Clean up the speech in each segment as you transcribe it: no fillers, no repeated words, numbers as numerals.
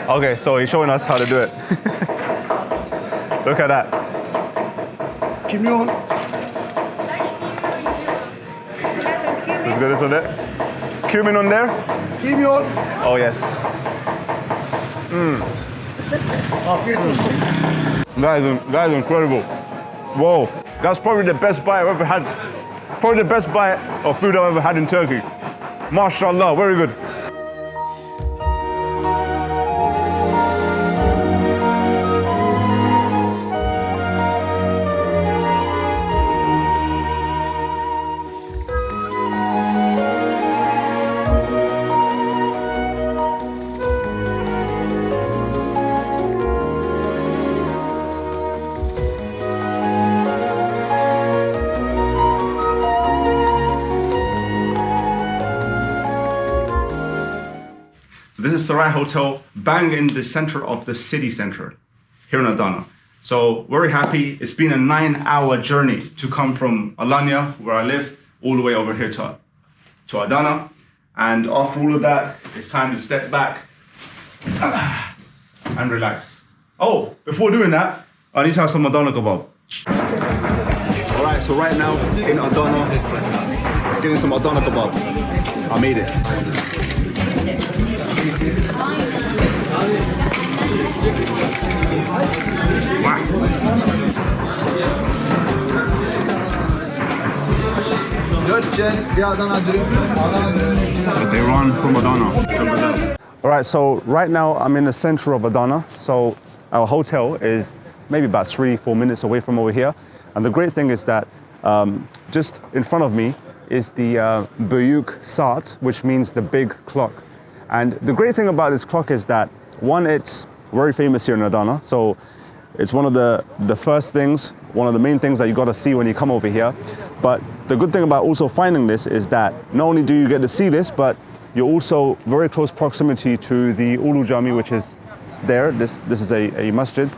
Okay, so he's showing us how to do it. Look at that. Kimyon. Let's get this on there. Cumin on there? Kimyon. Oh yes. Afiyet olsun. That is incredible. Whoa, that's probably the best bite I've ever had. Probably the best bite of food I've ever had in Turkey. MashaAllah, very good. This is Saray Hotel, bang in the center of the city center here in Adana. So very happy. It's been a 9-hour journey to come from Alanya, where I live, all the way over here to Adana. And after all of that, it's time to step back and relax. Oh, before doing that, I need to have some Adana Kebab. All right, so right now in Adana, getting some Adana Kebab. I made it. That's Iran from Adana. All right, so right now I'm in the center of Adana. So our hotel is maybe about 3-4 minutes away from over here. And the great thing is that just in front of me is the Büyük Saat, which means the big clock. And the great thing about this clock is that, one, it's very famous here in Adana. So it's one of the first things, one of the main things that you got to see when you come over here. But the good thing about also finding this is that not only do you get to see this, but you're also very close proximity to the Ulu Cami, which is there. This is a masjid.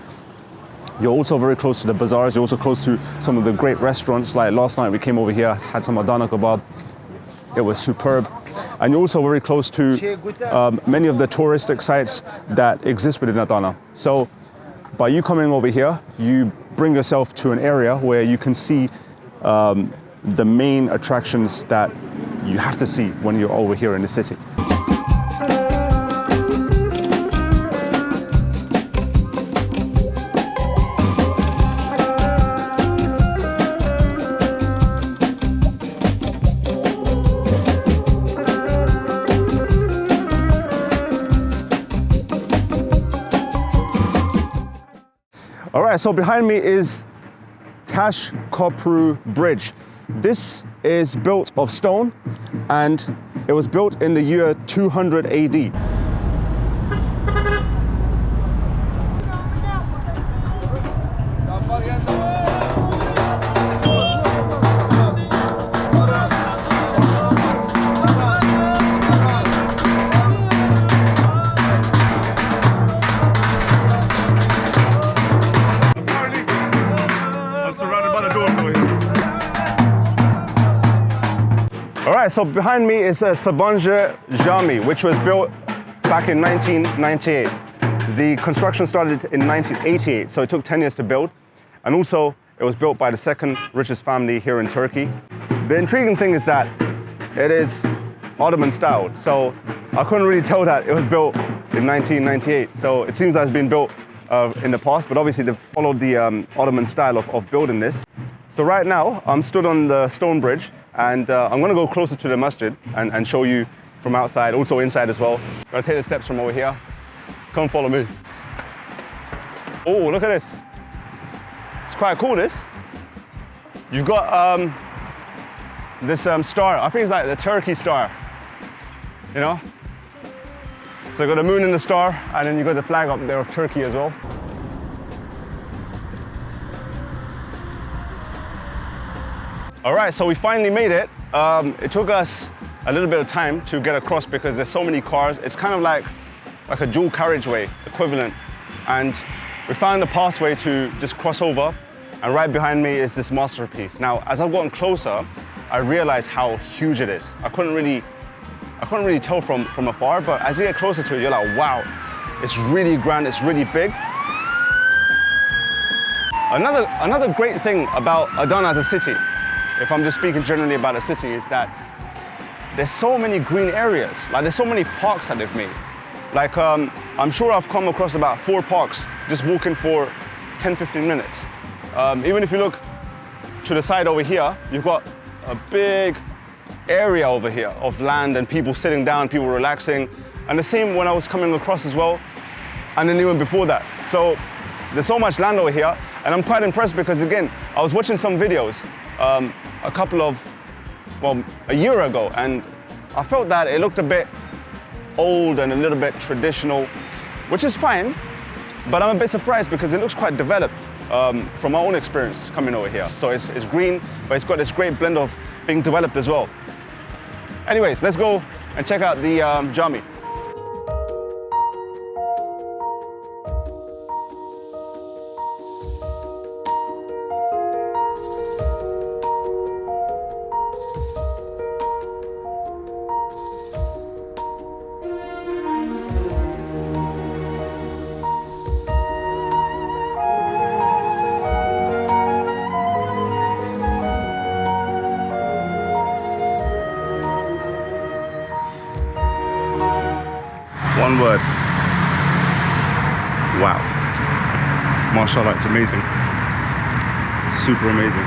You're also very close to the bazaars. You're also close to some of the great restaurants. Like last night we came over here, had some Adana Kebab. It was superb. And you're also very close to many of the touristic sites that exist within Adana. So by you coming over here, you bring yourself to an area where you can see the main attractions that you have to see when you're over here in the city. All right, so behind me is Taşköprü Bridge. This is built of stone and it was built in the year 200 AD. All right, so behind me is Sabancı Camii, which was built back in 1998. The construction started in 1988, so it took 10 years to build. And also, it was built by the second richest family here in Turkey. The intriguing thing is that it is Ottoman style. So I couldn't really tell that it was built in 1998. So it seems that it's been built in the past, but obviously they've followed the Ottoman style of building this. So right now, I'm stood on the stone bridge, and I'm gonna go closer to the masjid and show you from outside, also inside as well. I'm gonna take the steps from over here. Come follow me. Oh, look at this. It's quite cool, this. You've got this star. I think it's like the Turkey star, you know? So you've got the moon and the star, and then you've got the flag up there of Turkey as well. All right, so we finally made it. It took us a little bit of time to get across because there's so many cars. It's kind of like a dual carriageway equivalent. And we found a pathway to just cross over. And right behind me is this masterpiece. Now, as I've gotten closer, I realized how huge it is. I couldn't really tell from afar, but as you get closer to it, you're like, wow, It's really grand, it's really big. Another great thing about Adana as a city, if I'm just speaking generally about a city, is that there's so many green areas. Like there's so many parks that they've made. Like I'm sure I've come across about 4 parks just walking for 10, 15 minutes. Even if you look to the side over here, you've got a big area over here of land and people sitting down, people relaxing. And the same when I was coming across as well, and then even before that. So there's so much land over here, and I'm quite impressed because again, I was watching some videos a year ago, and I felt that it looked a bit old and a little bit traditional, which is fine, but I'm a bit surprised because it looks quite developed from my own experience coming over here. So it's green, but it's got this great blend of being developed as well. Anyways, let's go and check out the Cami. One word. Wow. MashaAllah, it's amazing. Super amazing.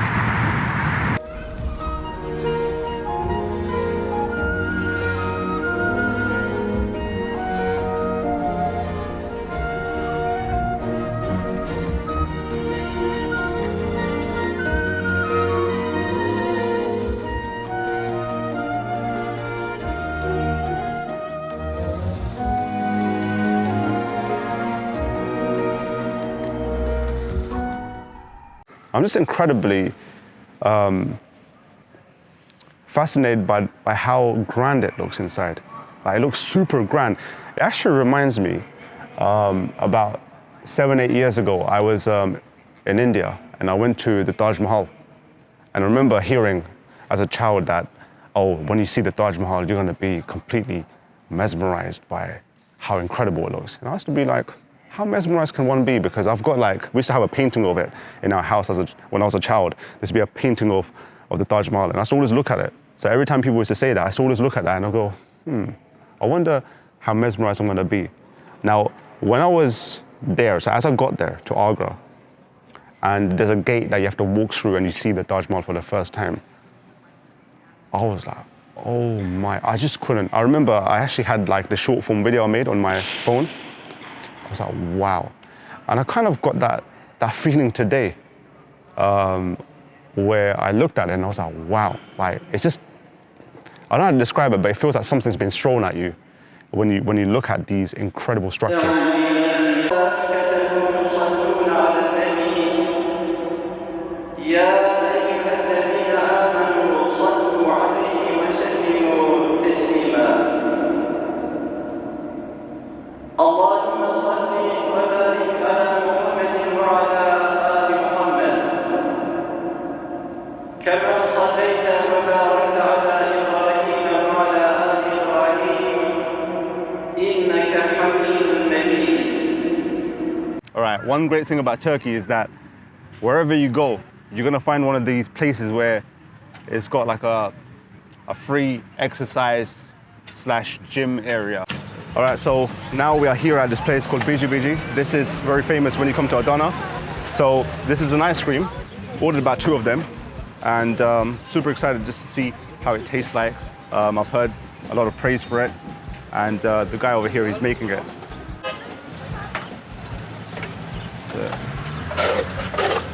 I'm just incredibly fascinated by how grand it looks inside. Like, it looks super grand. It actually reminds me about 7-8 years ago, I was in India and I went to the Taj Mahal. And I remember hearing as a child that, oh, when you see the Taj Mahal, you're gonna be completely mesmerized by how incredible it looks. And I used to be like, how mesmerized can one be? Because I've got we used to have a painting of it in our house when I was a child. There used to be a painting of the Taj Mahal, and I used to always look at it. So every time people used to say that, I used to always look at that and I go, I wonder how mesmerized I'm gonna be. Now, when I was there, so as I got there to Agra, and there's a gate that you have to walk through and you see the Taj Mahal for the first time, I was like, oh my, I just couldn't. I remember I actually had the short form video I made on my phone. I was like, wow. And I kind of got that feeling today where I looked at it and I was like, wow. It's just, I don't know how to describe it, but it feels like something's been thrown at you when you look at these incredible structures. All right, one great thing about Turkey is that wherever you go, you're gonna find one of these places where it's got a free exercise / gym area. All right, so now we are here at this place called Bici Bici. This is very famous when you come to Adana. So this is an ice cream, ordered about 2 of them, and super excited just to see how it tastes like. I've heard a lot of praise for it, and the guy over here, he's making it.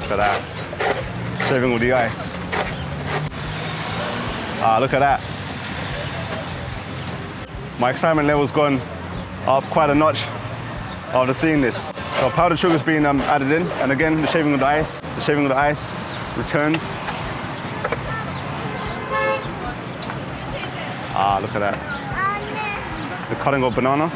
Look at that, shaving with the ice. Look at that. My excitement level's gone up quite a notch after seeing this. So powdered sugar's been added in, and again, the shaving of the ice returns. Look at that. The cutting of banana.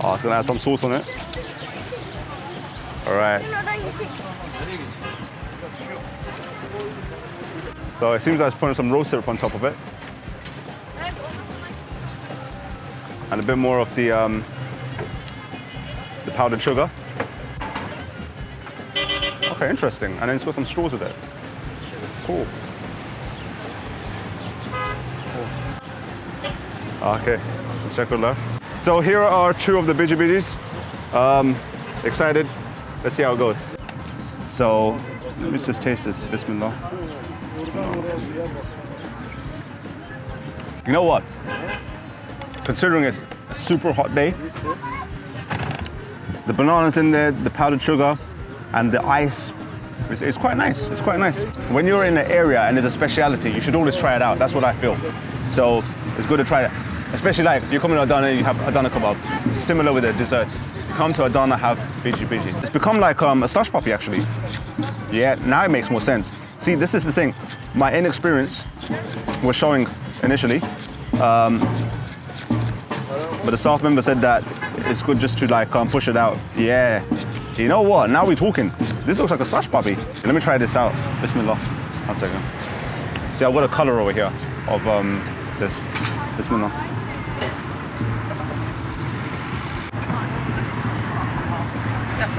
It's gonna add some sauce on it. All right. So it seems like it's putting some rose syrup on top of it. And a bit more of the powdered sugar. Okay, interesting. And then it's got some straws with it. Cool. Okay, check it out. So here are two of the Bici Bicis. Excited. Let's see how it goes. So let's just taste this. Bismillah. You know what? Considering it's a super hot day, the bananas in there, the powdered sugar, and the ice, it's quite nice. It's quite nice. When you're in an area and there's a speciality, you should always try it out. That's what I feel. So it's good to try it. Especially like if you come to Adana, you have Adana Kebab. Similar with the desserts. You come to Adana, have Bici Bici. It's become like a slush puppy actually. Yeah, now it makes more sense. See, this is the thing. My inexperience was showing initially. But the staff member said that it's good just to like push it out. Yeah. You know what? Now we're talking. This looks like a slush puppy. Let me try this out. Bismillah. 1 second. See, I've got a color over here of this. Bismillah.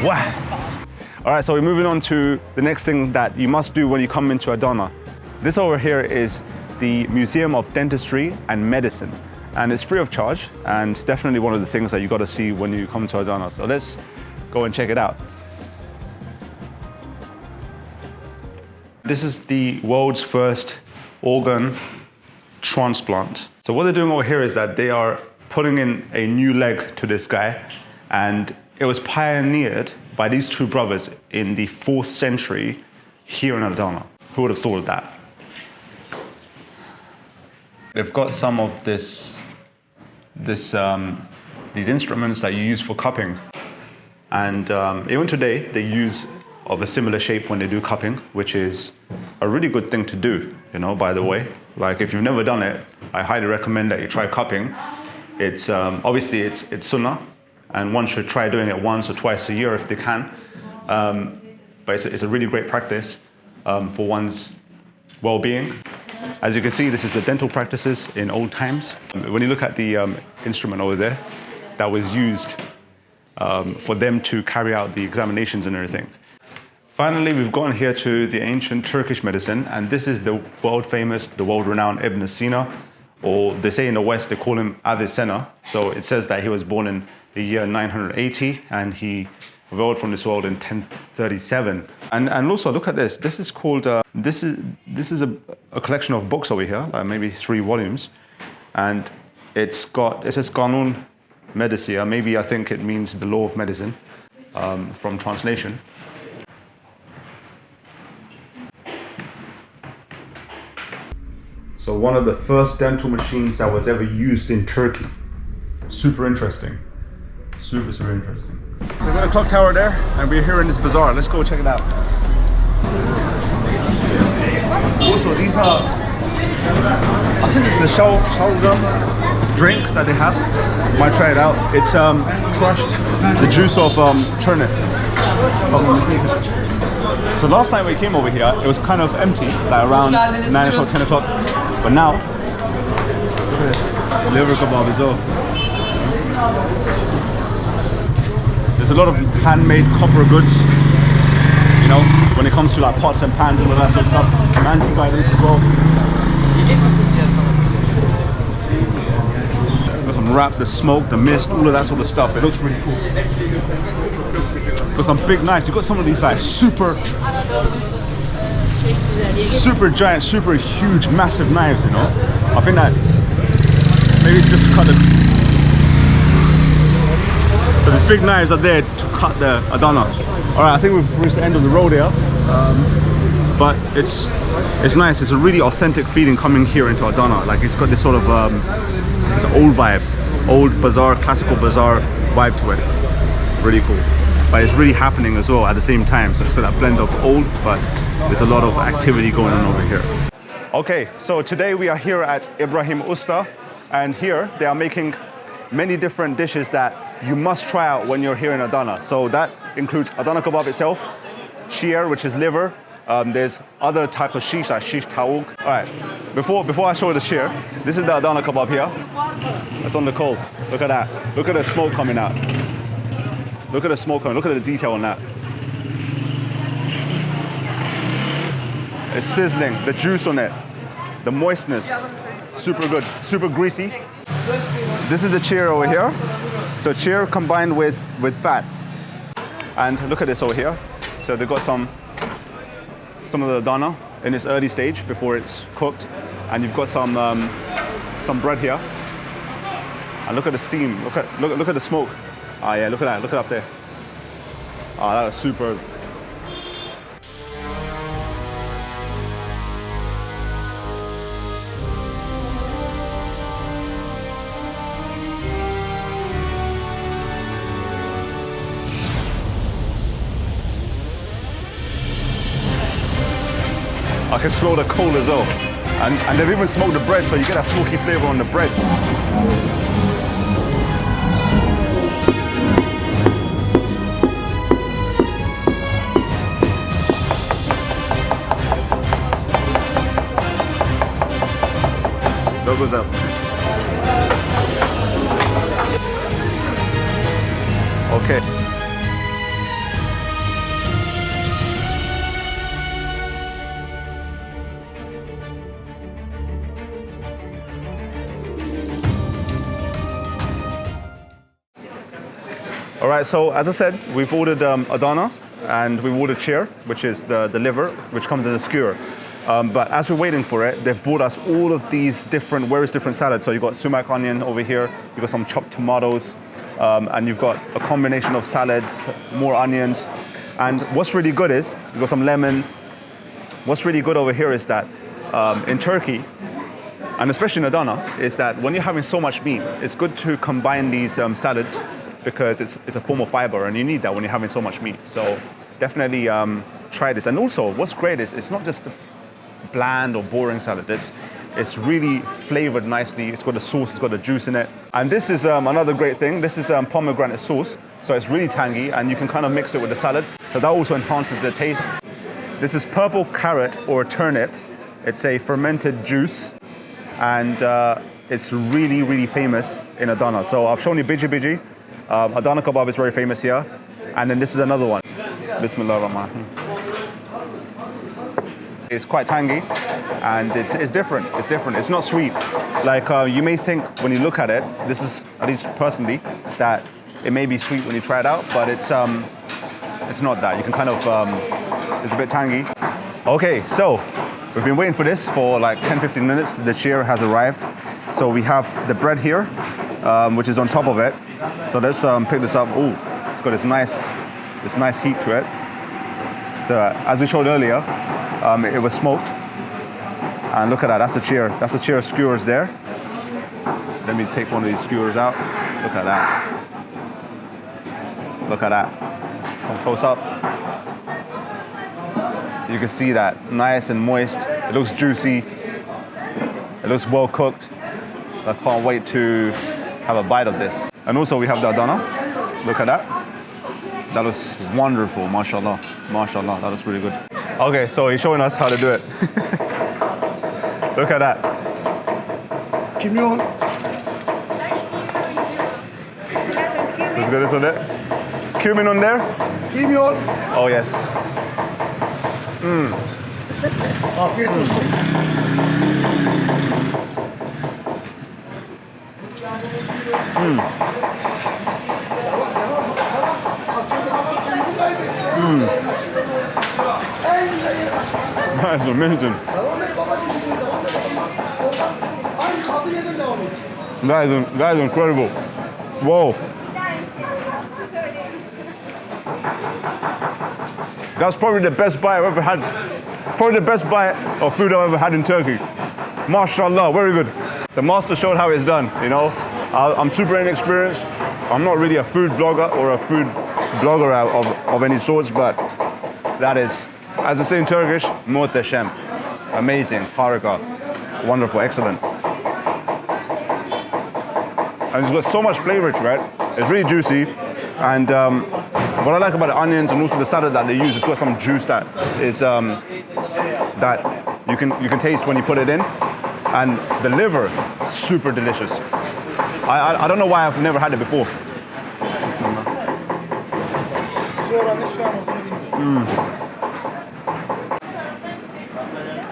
Wow. All right, so we're moving on to the next thing that you must do when you come into Adana. This over here is the Museum of Dentistry and Medicine. And it's free of charge, and definitely one of the things that you got to see when you come to Adana. So let's go and check it out. This is the world's first organ transplant. So what they're doing over here is that they are putting in a new leg to this guy, and it was pioneered by these two brothers in the 4th century here in Adana. Who would have thought of that? They've got some of these instruments that you use for cupping, and even today they use of a similar shape when they do cupping, which is a really good thing to do, you know, by the way. Like if you've never done it, I highly recommend that you try cupping. It's obviously it's sunnah, and one should try doing it once or twice a year if they can. But it's a really great practice for one's well-being. As you can see, this is the dental practices in old times. When you look at the instrument over there, that was used for them to carry out the examinations and everything. Finally, we've gotten here to the ancient Turkish medicine, and this is the world-famous, the world-renowned Ibn Sina, or they say in the West, they call him Avicenna. So it says that he was born in the year 980, and he evolved from this world in 1037. And also look at this. This is called this is a collection of books over here, maybe 3 volumes, and it says Kanun Medicine. Maybe I think it means the law of medicine from translation. So one of the first dental machines that was ever used in Turkey. Super interesting. Super interesting. We've got a clock tower there, and we're here in this bazaar. Let's go check it out. Also, these are, I think it's the salgam drink that they have. You might try it out. It's crushed the juice of turnip. So last time we came over here, it was kind of empty, like around 9 o'clock, 10 o'clock. But now, look at this. Liver kebab as well. There's a lot of handmade copper goods, you know, when it comes to like pots and pans and all that sort of stuff. Some antique items as well. Got some wrap, the smoke, the mist, all of that sort of stuff. It looks really cool. Got some big knives. You've got some of these like super giant, super huge, massive knives, you know. I think that maybe it's just to cut the... So these big knives are there to cut the Adana. Alright, I think we've reached the end of the road here. But it's nice. It's a really authentic feeling coming here into Adana. Like it's got this sort of this old vibe, old bazaar, classical bazaar vibe to it. Really cool. But it's really happening as well at the same time. So it's got that blend of old, but there's a lot of activity going on over here. Okay, so today we are here at Ibrahim Usta, and here they are making many different dishes that you must try out when you're here in Adana. So that includes Adana Kebab itself, çiger, which is liver, There's other types of shish like shish tawuk. All right, before I show you the shear, this is the Adana Kebab here. It's on the coal. Look at that. Look at the smoke coming out. Look at the smoke coming. Look at the detail on that. It's sizzling. The juice on it, the moistness, super good, super greasy. This is the cheer over here. So cheer combined with fat. And look at this over here. So they've got some of the Adana in its early stage before it's cooked, and you've got some bread here. And look at the steam. Look at the smoke. Ah yeah, look at that. Look at up there. Ah, that was superb. I can smell the coal as well. And they've even smoked the bread, so you get that smoky flavor on the bread. So goes up. Okay. All right, so as I said, we've ordered Adana and we've ordered cheer, which is the liver, which comes in a skewer. But as we're waiting for it, they've brought us all of these various different salads. So you've got sumac onion over here, you've got some chopped tomatoes, and you've got a combination of salads, more onions. And what's really good is, you've got some lemon. What's really good over here is that in Turkey, and especially in Adana, is that when you're having so much meat, it's good to combine these salads because it's a form of fiber, and you need that when you're having so much meat. So definitely try this. And also, what's great is it's not just a bland or boring salad. It's really flavored nicely. It's got the sauce, it's got the juice in it. And this is another great thing. This is pomegranate sauce. So it's really tangy, and you can kind of mix it with the salad. So that also enhances the taste. This is purple carrot or turnip. It's a fermented juice, and it's really, really famous in Adana. So I've shown you Bici Bici. Adana Kebab is very famous here. And then this is another one. Bismillah ar-Rahman. It's quite tangy, and it's different. It's different. It's not sweet. Like you may think when you look at it, this is, at least personally, that it may be sweet when you try it out, but it's not that. You can kind of, it's a bit tangy. Okay, so we've been waiting for this for like 10-15 minutes. The cheer has arrived. So we have the bread here, which is on top of it. So let's pick this up. Ooh, it's got this nice heat to it. So as we showed earlier, it was smoked. And look at that, that's the cheer. That's the cheer skewers there. Let me take one of these skewers out. Look at that. Look at that. Come close up. You can see that, nice and moist. It looks juicy. It looks well cooked. I can't wait to have a bite of this. And also we have the Adana. Look at that. That looks wonderful, mashallah. Mashallah, that looks really good. Okay, so he's showing us how to do it. Look at that. Kimyon. Let's get this on there. Cumin on there? Kimyon. Oh yes. Afiyet olsun. That's amazing. That is incredible. Whoa. That's probably the best bite I've ever had. Probably the best bite of food I've ever had in Turkey. Mashallah, very good. The master showed how it's done, you know. I'm super inexperienced. I'm not really a food blogger or a food blogger of any sorts, but that is, as I say in Turkish, muhteşem. Amazing, harika, wonderful, excellent. And it's got so much flavor to it. It's really juicy, and What I like about the onions and also the salad that they use, it's got some juice that is that you can taste when you put it in, and the liver, super delicious. I don't know why I've never had it before.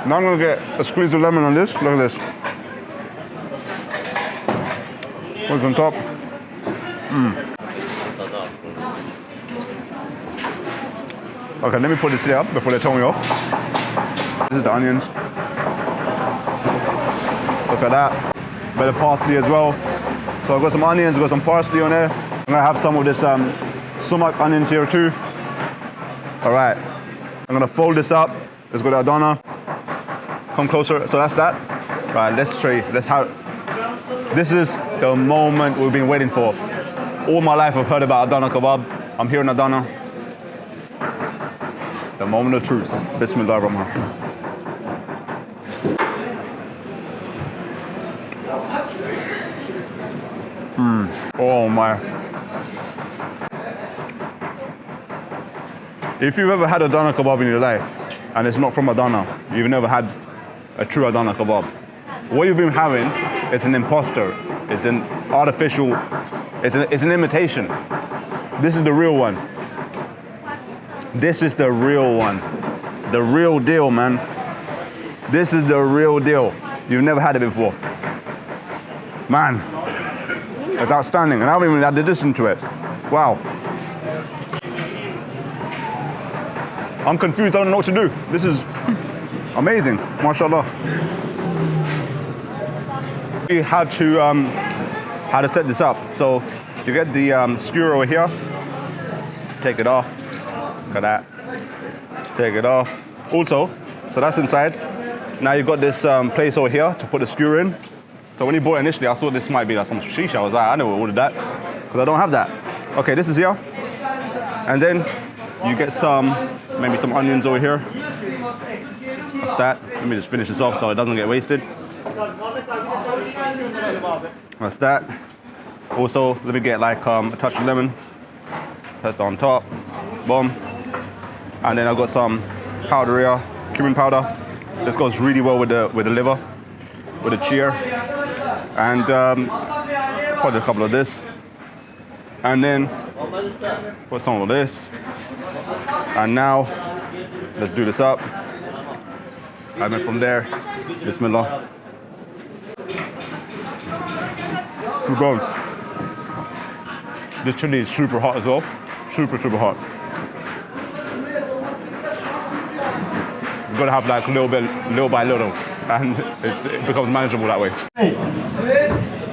Now I'm gonna get a squeeze of lemon on this. Look at this. What's on top? Okay, let me put this here before they tell me off. This is the onions. Look at that. Bit of parsley as well. So I've got some onions, got some parsley on there. I'm gonna have some of this sumac onions here too. All right, I'm gonna fold this up. Let's go to Adana. Come closer. So that's that. All right, let's show you. This is the moment we've been waiting for. All my life I've heard about Adana Kebab. I'm here in Adana. The moment of truth. Bismillahirrahmanirrahim. Oh my. If you've ever had Adana Kebab in your life, and it's not from Adana, you've never had a true Adana Kebab. What you've been having is an imposter. It's an artificial, it's an imitation. This is the real one. This is the real one. The real deal, man. This is the real deal. You've never had it before. Man, it's outstanding. And I haven't even had to listen to it. Wow. I'm confused, I don't know what to do. This is amazing, mashallah. We had to, how to set this up. So you get the skewer over here, take it off, look at that, take it off. Also, so that's inside. Now you've got this place over here to put the skewer in. So when you bought it initially, I thought this might be like some shisha. I was like, I never ordered that, because I don't have that. Okay, this is here. And then you get maybe some onions over here. That's that. Let me just finish this off so it doesn't get wasted. That's that. Also, let me get like a touch of lemon. That's on top. Boom. And then I've got some powder here, cumin powder. This goes really well with the liver, with the chir. And put a couple of this. And then put some of this. And now, let's do this up. And then from there, Bismillah. We're going. This chili is super hot as well. Super, super hot. You've got to have like a little bit, little by little, and it becomes manageable that way.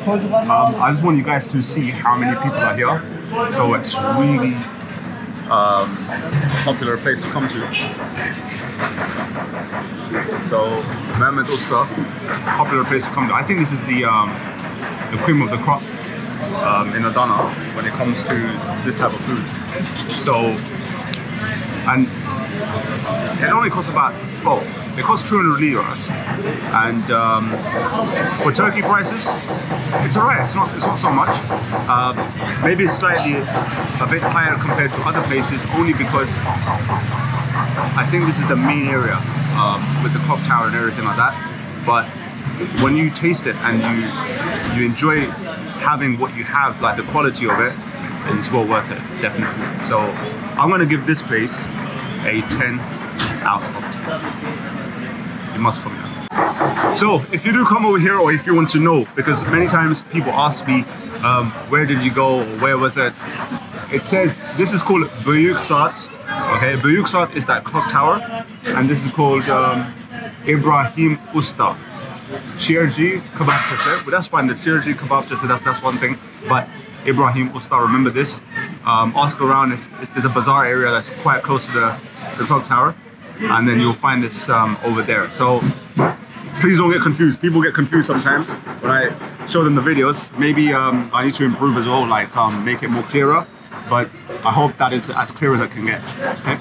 I just want you guys to see how many people are here. So it's really popular place to come to. So Mehmet Usta, popular place to come to. I think this is the cream of the crop in Adana when it comes to this type of food. So, and it only costs about, well, it costs 200 liras, and for Turkey prices, it's alright. It's not so much. Maybe it's slightly a bit higher compared to other places, only because I think this is the main area with the clock tower and everything like that. But when you taste it and you enjoy having what you have, like the quality of it, it's well worth it, definitely. So I'm gonna give this place a 10 out of 10. You must come here. So if you do come over here, or if you want to know, because many times people ask me, where did you go, or where was it? It says, this is called Büyük Saat. Okay, Büyük Saat is that clock tower, and this is called Ibrahim Usta. Çigerci kebapçısı, but that's fine. The çigerci kebapçısı, that's one thing. But Ibrahim Usta, remember this. Ask around. There's a bazaar area that's quite close to the clock tower, and then you'll find this over there. So please don't get confused. People get confused sometimes when I show them the videos. Maybe I need to improve as well, like make it more clearer. But I hope that is as clear as I can get. Okay?